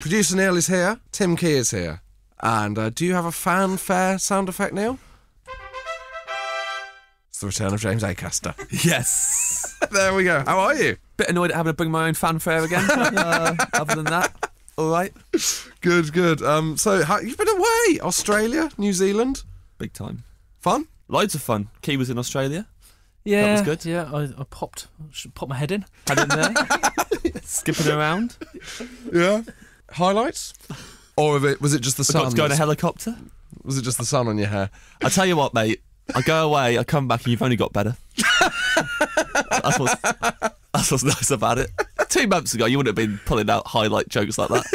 Producer Neil is here. Tim Key is here. And do you have a fanfare sound effect, Neil? It's the return of James Acaster. Yes. There we go. How are you? Bit annoyed at having to bring my own fanfare again. Other than that, all right. Good. So you've been away? Australia, New Zealand? Big time. Fun? Loads of fun. Key was in Australia. Yeah, that was good. Yeah, I popped my head in. Had in there. Skipping around. Yeah. Highlights? Or was it just the sun? Got to go in a helicopter. Was it just the sun on your hair? I tell you what, mate. I go away, I come back, and you've only got better. That's what's nice about it. 2 months ago, you wouldn't have been pulling out highlight jokes like that.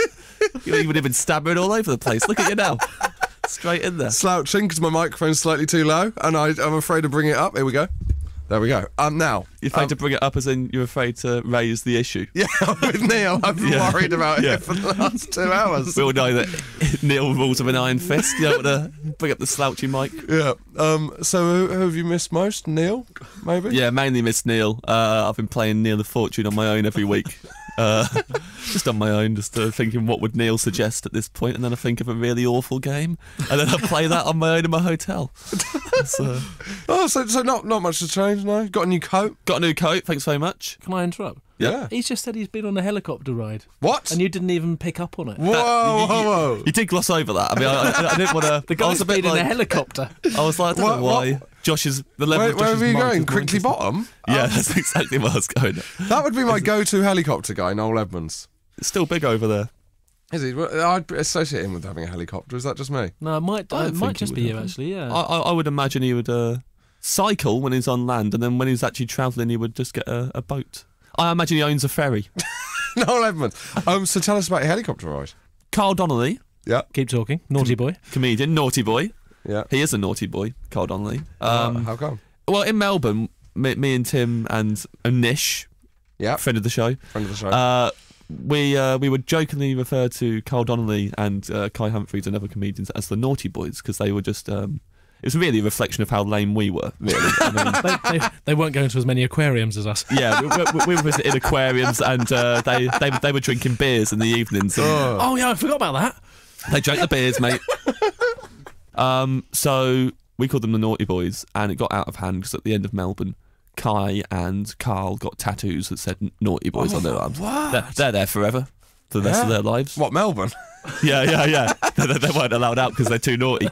You would have been stammering all over the place. Look at you now. Straight in there. Slouching because my microphone's slightly too low, and I'm afraid to bring it up. Here we go. There we go. Now you're afraid to bring it up, as in you're afraid to raise the issue. Yeah, with Neil, I've been worried about it for the last 2 hours. We all know that Neil rules with an iron fist. You don't want to bring up the slouchy mic. Yeah. So who have you missed most? Neil, maybe? Yeah, mainly missed Neil. I've been playing Neil the Fortune on my own every week. Just on my own, just thinking what would Neil suggest at this point, and then I think of a really awful game, and then I play that on my own in my hotel. So not much to change, no? Got a new coat? Got a new coat, thanks very much. Can I interrupt? Yeah. He's just said he's been on a helicopter ride. What? And you didn't even pick up on it. Whoa. You did gloss over that. I mean, I didn't want to... The guy's been in a helicopter. I was like, I don't know why. The level of where Josh's are you mind going? is more Quickly interesting. Bottom? Yeah, that's exactly where I was going. That would be my go-to helicopter guy, Noel Edmonds. It's still big over there. Is he? Well, I'd associate him with having a helicopter. Is that just me? No, it might just be you, actually, yeah. I would imagine he would cycle when he's on land, and then when he's actually travelling, he would just get a boat. I imagine he owns a ferry. Noel Edmonds. So tell us about your helicopter ride. Carl Donnelly. Yeah. Keep talking. Naughty boy. Comedian. Naughty boy. Yeah. He is a naughty boy, Carl Donnelly. How come? Well, in Melbourne, me and Tim and Nish, friend of the show, we would jokingly refer to Carl Donnelly and Kai Humphries and other comedians as the naughty boys, because they were just... it was really a reflection of how lame we were, really. I mean, they weren't going to as many aquariums as us. Yeah, we were visiting aquariums, and they were drinking beers in the evenings. Oh, yeah, I forgot about that. They drank the beers, mate. So we called them the naughty boys, and it got out of hand because at the end of Melbourne, Kai and Carl got tattoos that said naughty boys on their arms. What? They're there forever for the rest of their lives. What, Melbourne? Yeah. They weren't allowed out because they're too naughty.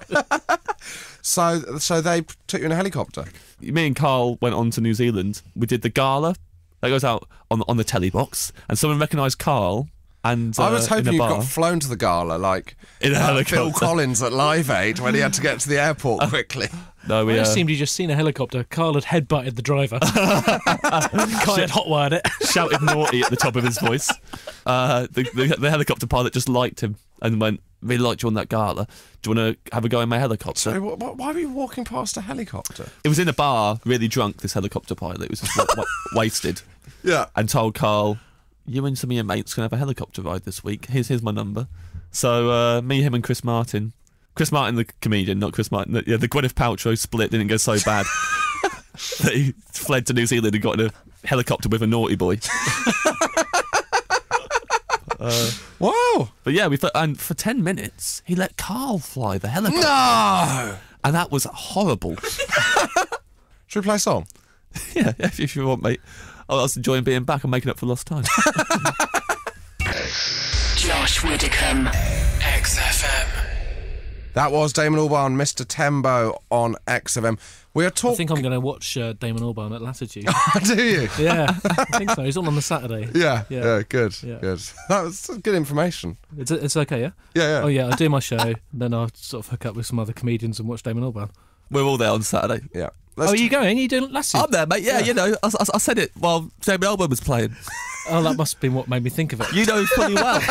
So they took you in a helicopter? Me and Carl went on to New Zealand. We did the gala. That goes out on the telly box, and someone recognised Carl. And I was hoping you bar. got flown to the gala like in a helicopter. Phil Collins at Live Aid when he had to get to the airport quickly. No, it seemed you just seen a helicopter. Carl had headbutted the driver. Kai had hotwired it. Shouted naughty at the top of his voice. The helicopter pilot just liked him and went, really liked you on that gala. Do you want to have a go in my helicopter? Sorry, why were you walking past a helicopter? It was in a bar, really drunk, this helicopter pilot. It was just wasted. Yeah. And told Carl, you and some of your mates can have a helicopter ride this week. Here's my number. So me, him and Chris Martin, the comedian, not Chris Martin, the Gwyneth Paltrow split didn't go so bad that he fled to New Zealand and got in a helicopter with a naughty boy. Wow. But yeah, and for 10 minutes, he let Carl fly the helicopter. No! And that was horrible. Should we play a song? Yeah, if you want, mate. I was enjoying being back and making up for lost time. Josh Widdicombe, XFM. That was Damon Albarn, Mr. Tembo on XFM. We are talking... I think I'm going to watch Damon Albarn at Latitude. Do you? Yeah, I think so. He's on the Saturday. Yeah, good. That was good information. It's okay, yeah? Yeah. Oh, yeah, I'll do my show, then I'll sort of hook up with some other comedians and watch Damon Albarn. We're all there on Saturday. Yeah. Are you going? Are you doing Latitude? I'm there, mate. Yeah, you know, I said it while Damon Albarn was playing. Oh, that must have been what made me think of it. You know fully well.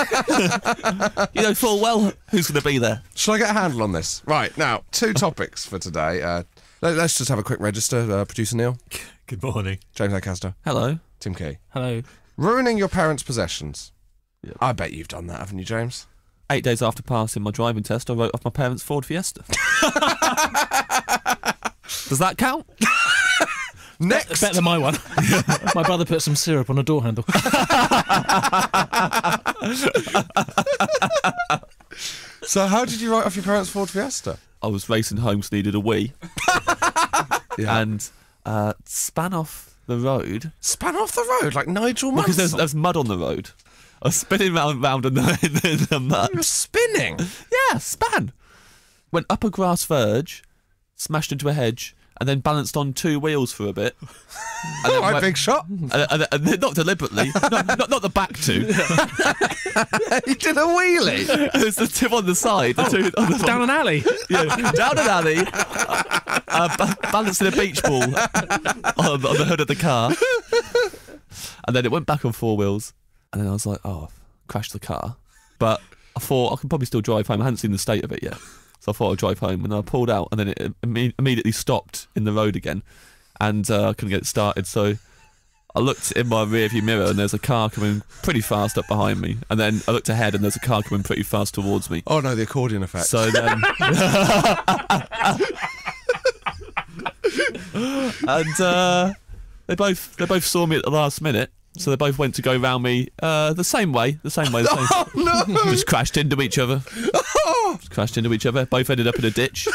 You know full well who's going to be there. Shall I get a handle on this? Right, now, 2 topics for today. Let's just have a quick register. Producer Neil. Good morning. James Acaster. Hello. Tim Key. Hello. Ruining your parents' possessions. Yep. I bet you've done that, haven't you, James? 8 days after passing my driving test, I wrote off my parents' Ford Fiesta. Does that count? Next. Better than my one. My brother put some syrup on a door handle. So how did you write off your parents' Ford Fiesta? I was racing home, so needed a wee, and span off the road. Span off the road like Nigel Mansell? Because there's mud on the road. I was spinning round in the mud. You were spinning? Yeah, span. Went up a grass verge, smashed into a hedge, and then balanced on 2 wheels for a bit. And All right, big shot. and not deliberately, not the back two. You did a wheelie. There's the two on the side. The two on the Down an alley. Yeah, down an alley, balancing a beach ball on the hood of the car. And then it went back on 4 wheels. And then I was like, oh, I've crashed the car. But I thought I could probably still drive home. I hadn't seen the state of it yet. So I thought I'd drive home. And I pulled out, and then it immediately stopped in the road again. And I couldn't get it started. So I looked in my rearview mirror, and there's a car coming pretty fast up behind me. And then I looked ahead, and there's a car coming pretty fast towards me. Oh, no, the accordion effect. So then... and they both saw me at the last minute. So they both went to go round me the same way. Oh, no. Just crashed into each other. Both ended up in a ditch.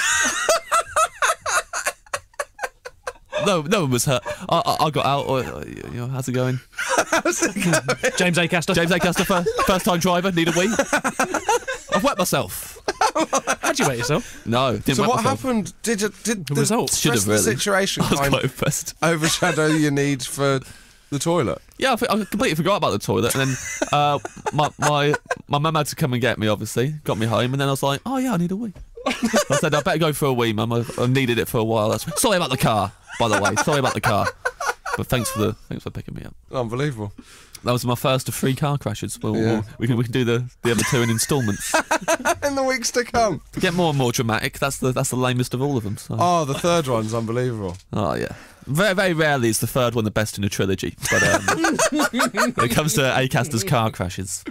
No one was hurt. I got out. How's it going? James Acaster. James Acaster, first time driver, need a wee. I've wet myself. How'd you wet yourself? No, didn't So wet what myself. happened? Did the results? Should have stress of the really. situation I was kind quite of impressed. overshadow your need for the toilet? Yeah, I completely forgot about the toilet, and then my mum had to come and get me. Obviously, got me home, and then I was like, "Oh yeah, I need a wee." I said, "I better go for a wee, Mum. I've needed it for a while." Sorry about the car, by the way. Sorry about the car, but thanks for picking me up. Unbelievable. That was my first of 3 car crashes. Yeah. We can do the other 2 in instalments. In the weeks to come. Get more and more dramatic. That's the lamest of all of them. So. Oh, the third one's unbelievable. Oh yeah. Very, very rarely is the third one the best in a trilogy. But when it comes to Acaster's car crashes.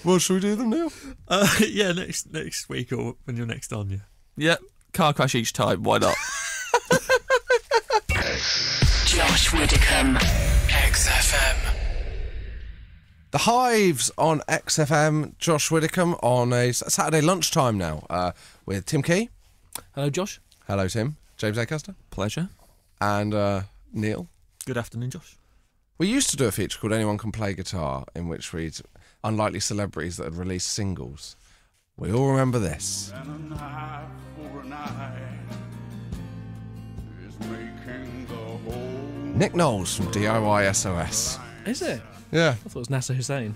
Well, should we do them now? Yeah, next week or when you're next on, yeah. Yeah, car crash each time. Why not? Josh Widdicombe, XFM. The Hives on XFM. Josh Widdicombe on a Saturday lunchtime now with Tim Key. Hello, Josh. Hello, Tim. James Acaster. Pleasure. And Neil. Good afternoon, Josh. We used to do a feature called Anyone Can Play Guitar, in which we'd unlikely celebrities that had released singles. We all remember this. Nick Knowles from DIY SOS. Is it? Yeah. I thought it was Nasser Hussain.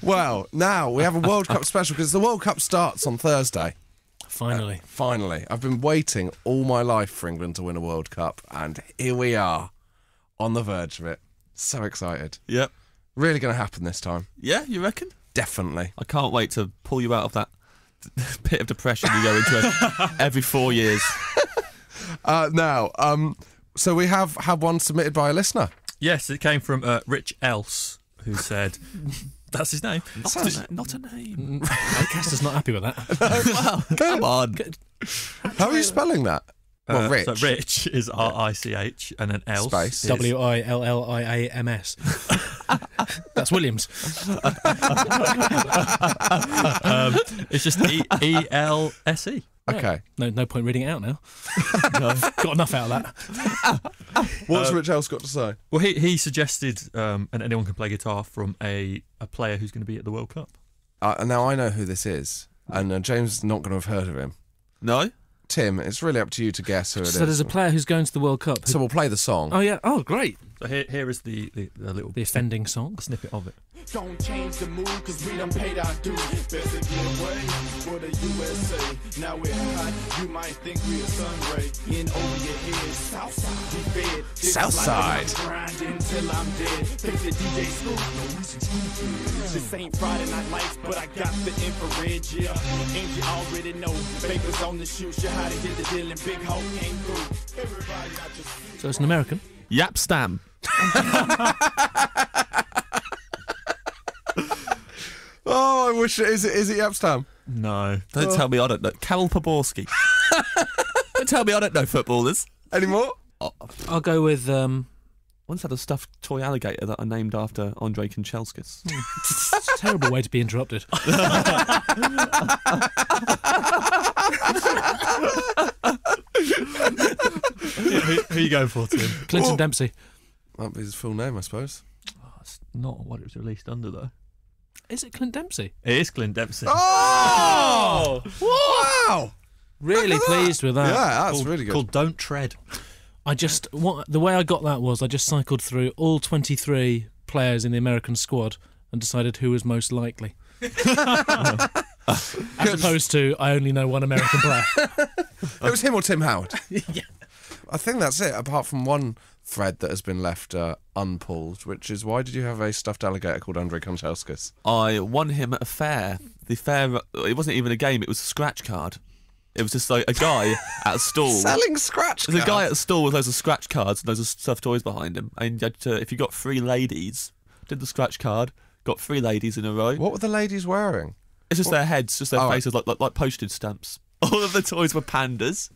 Well, now we have a World Cup special because the World Cup starts on Thursday. Finally. Finally. I've been waiting all my life for England to win a World Cup, and here we are on the verge of it. So excited. Yep. Really going to happen this time. Yeah, you reckon? Definitely. I can't wait to pull you out of that pit of depression you go into every 4 years. So we have had one submitted by a listener. Yes, it came from Rich Else, who said, that's his name. Not a name. Acaster's not happy with that. Well, come on. How are you spelling that? Well, Rich. So Rich is R-I-C-H and then Else. Space. is- Williams. That's Williams. It's just E-L-S-E. Okay. No point reading it out now. Got enough out of that. What's Rich else got to say? Well, he suggested and anyone can play guitar from a player who's going to be at the World Cup. Now I know who this is, and James is not going to have heard of him. No? Tim, it's really up to you to guess who it is. So there's a player who's going to the World Cup. So we'll play the song. Oh, yeah. Oh, great. So here is the little The offending song. snippet of it. Don't change the mood, cause we done paid our dues. Better get away for the USA. Now we're hot, you might think we a sun ray. In over your head, Southside, we fed. Southside. Grinding till I'm dead. Take the DJ school, no reason to. This ain't Friday Night Lights, but I got the infrared, yeah. And you already know, papers on the shoot. You how to hit the deal and Big Hope came through. Everybody not just... So it's an American. Yap Stam. Oh, I wish it is it Yapstam? No. Don't tell me I don't know. Karol Poborski. Don't tell me I don't know footballers. Any more? I'll go with once had a stuffed toy alligator that I named after Andrei Kanchelskis. It's a terrible way to be interrupted. Who are you going for, Tim? Clinton Dempsey. That'd be his full name, I suppose. That's not what it was released under, though. Is it Clint Dempsey? It is Clint Dempsey. Oh! Wow! Really pleased with that. Yeah, that's really good. Called Don't Tread. The way I got that was I just cycled through all 23 players in the American squad and decided who was most likely. As opposed to, I only know one American player. It was him or Tim Howard. Yeah. I think that's it, apart from one thread that has been left unpulled, which is, why did you have a stuffed alligator called Andrei Kanchelskis? I won him at a fair. The fair, it wasn't even a game, it was a scratch card. It was just like a guy at a stall. Selling scratch There's cards? a guy at a stall with loads of scratch cards and loads of stuffed toys behind him. And you had to, if you got 3 ladies, did the scratch card, got 3 ladies in a row. What were the ladies wearing? It's just their heads, just their Oh, faces, like postage stamps. All of the toys were pandas.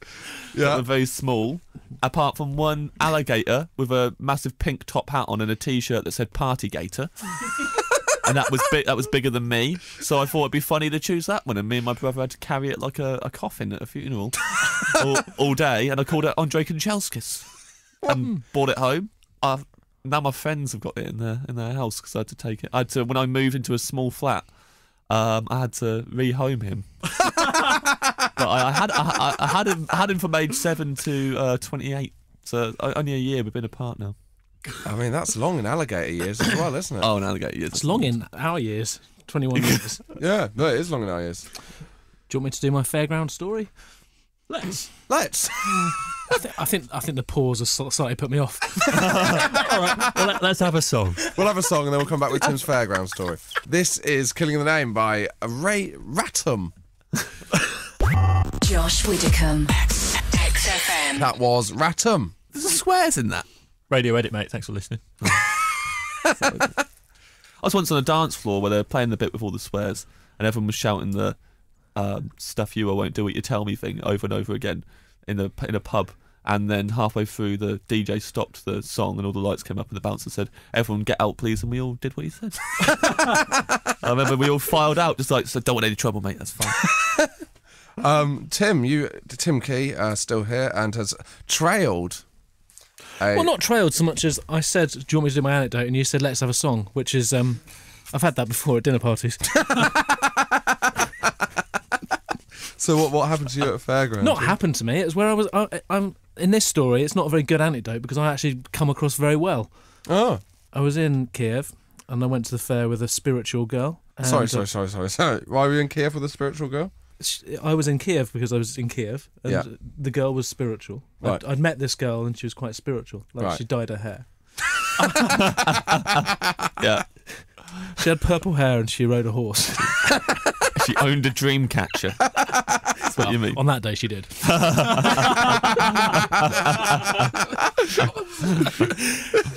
Yeah. That were very small. Apart from one alligator with a massive pink top hat on and a T-shirt that said Party Gator. And that was big. That was bigger than me. So I thought it'd be funny to choose that one. And me and my brother had to carry it like a coffin at a funeral all day. And I called it Andrei Kanchelskis and brought it home. Now my friends have got it in their house because I had to take it. When I moved into a small flat, I had to rehome him. But I had him from age 7 to 28. So only a year we've been apart now. I mean, that's long in alligator years as well, isn't it? Oh, an alligator years. It's long in our years, 21 years. Yeah, no, it is long in our years. Do you want me to do my fairground story? Let's. I think the pause has slightly put me off. All right, well, let's have a song. We'll have a song and then we'll come back with Tim's fairground story. This is Killing the Name by Ray Ratum. Josh Widdicombe. XFM. That was Ratum. There's swears in that. Radio edit, mate. Thanks for listening. I was once on a dance floor where they were playing the bit with all the swears, and everyone was shouting the "stuff you, I won't do what you tell me" thing over and over again in a pub. And then halfway through, the DJ stopped the song, and all the lights came up, and the bouncer said, "Everyone, get out, please." And we all did what he said. I remember we all filed out, just like, "So don't want any trouble, mate. That's fine." Tim Key, still here and has trailed. Well, not trailed so much as I said, do you want me to do my anecdote? And you said, let's have a song, which is, I've had that before at dinner parties. So what happened to you at fairground? Not happened to me. It's where I was. I'm in this story. It's not a very good anecdote because I actually come across very well. Oh, I was in Kiev and I went to the fair with a spiritual girl. And, sorry. Why were you in Kiev with a spiritual girl? I was in Kiev because I was in Kiev, and Yeah. the girl was spiritual. Right. I'd met this girl and she was quite spiritual. Like Right. she dyed her hair. Yeah, She had purple hair and she rode a horse. she owned a dream catcher. That's what you mean. On that day, she did.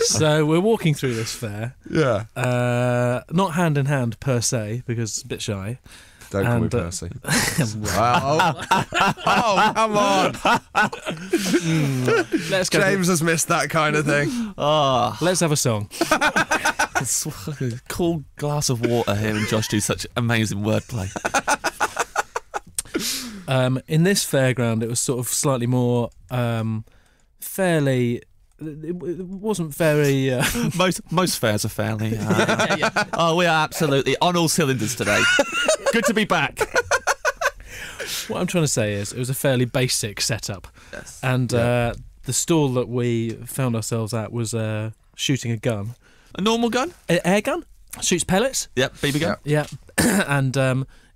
So we're walking through this fair, Yeah. not hand in hand per se because it's a bit shy. Don't call me And, Percy. Oh, come on. Let's go. James has missed that kind of thing. Let's have a song. It's a cool glass of water here, and Josh do such amazing wordplay. In this fairground, it was sort of slightly more fairly. It wasn't very. Most fairs are fairly. Oh, we are absolutely on all cylinders today. Good to be back. What I'm trying to say is, it was a fairly basic setup, Yes. and the stall that we found ourselves at was shooting a gun, A normal gun? an air gun, shoots pellets. Yep, BB gun. Yeah, and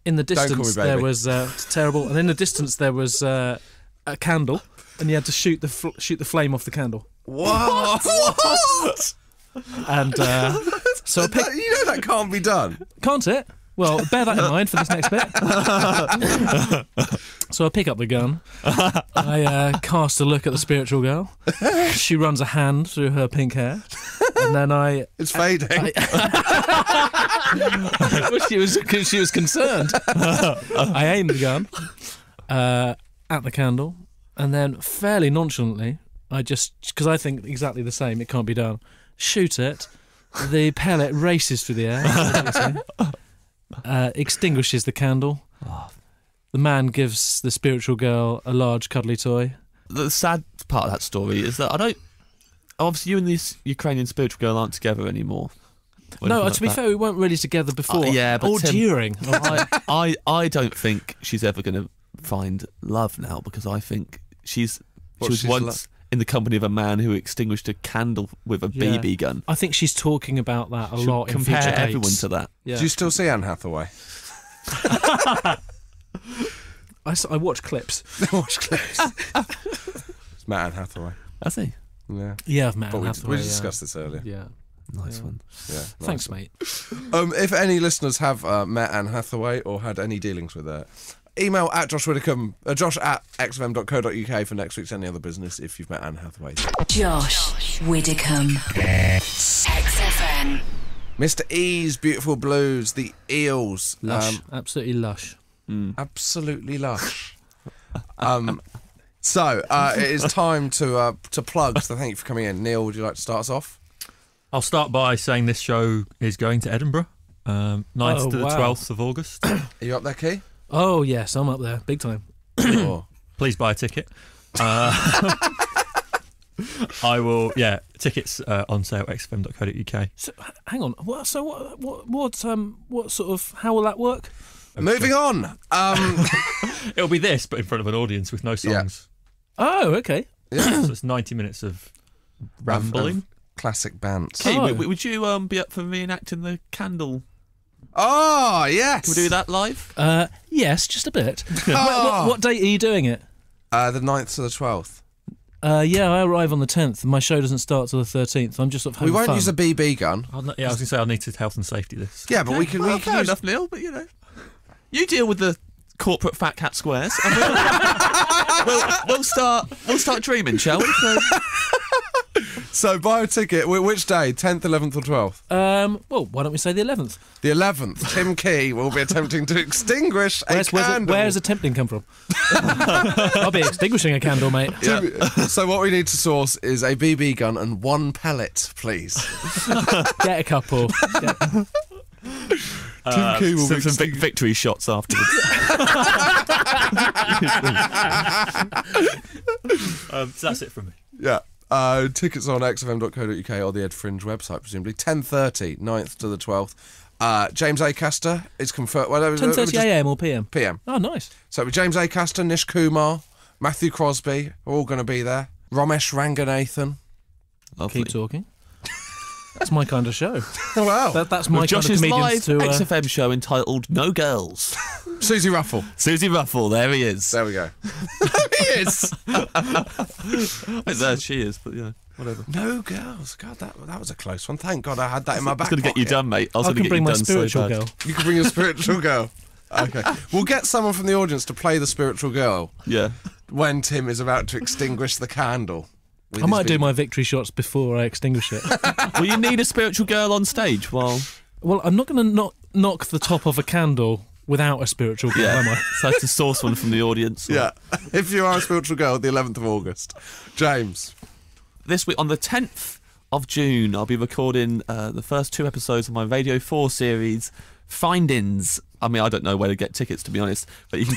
in the Don't call me distance baby. there was terrible, and in the distance there was a candle, and you had to shoot the flame off the candle. What? And so I picked. You know that can't be done. Can't it? Well, bear that in mind for this next bit. So I pick up the gun. I cast a look at the spiritual girl. She runs a hand through her pink hair, and then It's fading. well, she was concerned. I aimed the gun at the candle, and then fairly nonchalantly because I think exactly the same, it can't be done. Shoot it. The pellet races through the air, extinguishes the candle. The man gives the spiritual girl a large cuddly toy. The sad part of that story is that obviously you and this Ukrainian spiritual girl aren't together anymore. No, to be fair, we weren't really together before. Yeah, but or Tim, during. I don't think she's ever going to find love now, because I think she was once in the company of a man who extinguished a candle with a BB gun. I think she's talking about that a lot in compare future everyone dates. to that. Yeah. Do you still see Anne Hathaway? I watch clips. Watch clips. It's Matt Anne Hathaway. Has he? Yeah. Yeah, I've met But Anne we Hathaway. discussed this earlier. Yeah. Nice one. Yeah. Thanks, nice. mate. If any listeners have met Anne Hathaway or had any dealings with her, email at Josh Widdicombe, Josh at xfm.co.uk for next week's Any Other Business if you've met Anne Hathaway. Josh Widdicombe. XFM. Mr. E's Beautiful Blues, the Eels. Lush. Absolutely lush. Absolutely lush. So it is time to plug. So thank you for coming in. Neil, would you like to start us off? I'll start by saying this show is going to Edinburgh, 9th to the 12th of August. Are you up there, Key? Oh, yes, I'm up there. Big time. Or- Please buy a ticket. I will. Yeah, tickets on sale at xfm.co.uk. So, hang on. What sort of? How will that work? Moving on. It'll be this, but in front of an audience with no songs. Oh, okay. Yeah. So it's 90 minutes of rambling. Classic bands. Kate, Oh. would you be up for reenacting the candle? Oh, yes. Can we do that live? Yes, just a bit. Oh. What date are you doing it? The 9th to the 12th. Yeah, I arrive on the 10th. My show doesn't start till the 13th. I'm just sort of We having won't fun. use a BB gun. I was going to say I'll need to health and safety this. Yeah, but we can Fair use... enough, Neil. But you deal with the corporate fat cat squares. And we'll start dreaming, shall we? So buy a ticket. Which day? 10th, 11th or 12th? Well, why don't we say the 11th? The 11th. Tim Key will be attempting to extinguish a candle. Where's attempting come from? I'll be extinguishing a candle, mate. Yeah. So what we need to source is a BB gun and one pellet, please. Get a couple. Tim Key will be some victory shots afterwards. So that's it from me. Yeah. Tickets on xfm.co.uk or the Ed Fringe website, presumably. 10:30, 9th to the 12th. James Acaster is confirmed. 10:30 a.m. or p.m. PM. Oh, nice. So with James Acaster, Nish Kumar, Matthew Crosby are all going to be there. Ramesh Ranganathan. Lovely. Keep talking. That's my kind of show. Oh, wow. That's my kind of Josh's comedians live to. XFM show entitled No Girls. Susie Ruffle. Susie Ruffle, there he is. There we go. There he is. There she is, but whatever. No girls. God, that was a close one. Thank God I had that in my back It's going to get you pocket. done, mate. I was I going to can get bring you my done spiritual so bad. girl. You can bring your spiritual girl. Okay. We'll get someone from the audience to play the spiritual girl Yeah. when Tim is about to extinguish the candle. with I his might do BB. my victory shots before I extinguish it. Well, you need a spiritual girl on stage while... Well, I'm not going to knock the top of a candle without a spiritual girl, am I? So I have to source one from the audience. Yeah. If you are a spiritual girl, the 11th of August. James. This week, on the 10th of June, I'll be recording the first 2 episodes of my Radio 4 series, Findings. I mean, I don't know where to get tickets, to be honest, but you can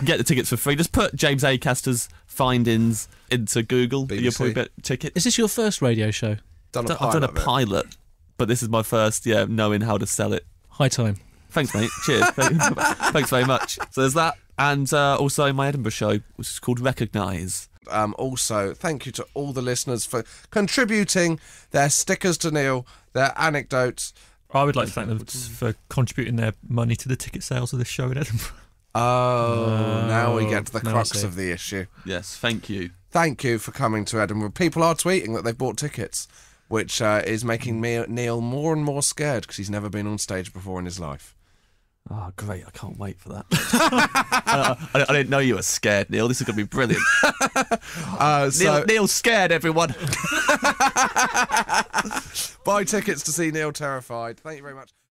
get the tickets for free. Just put James Acaster's Findings into Google. BBC. You'll probably get tickets. Is this your first radio show? I've I've done a pilot, but this is my first, knowing how to sell it. High time. Thanks, mate. Cheers. Thanks very much. So there's that. And also my Edinburgh show, which is called Recognise. Also, thank you to all the listeners for contributing their stickers to Neil, their anecdotes. I would like to thank them for contributing their money to the ticket sales of this show in Edinburgh. Oh, now we get to the now I crux see. of the issue. Yes, thank you. Thank you for coming to Edinburgh. People are tweeting that they've bought tickets, which is making Neil more and more scared because he's never been on stage before in his life. Oh, great. I can't wait for that. I didn't know you were scared, Neil. This is going to be brilliant. Neil's scared, everyone. Buy tickets to see Neil terrified. Thank you very much.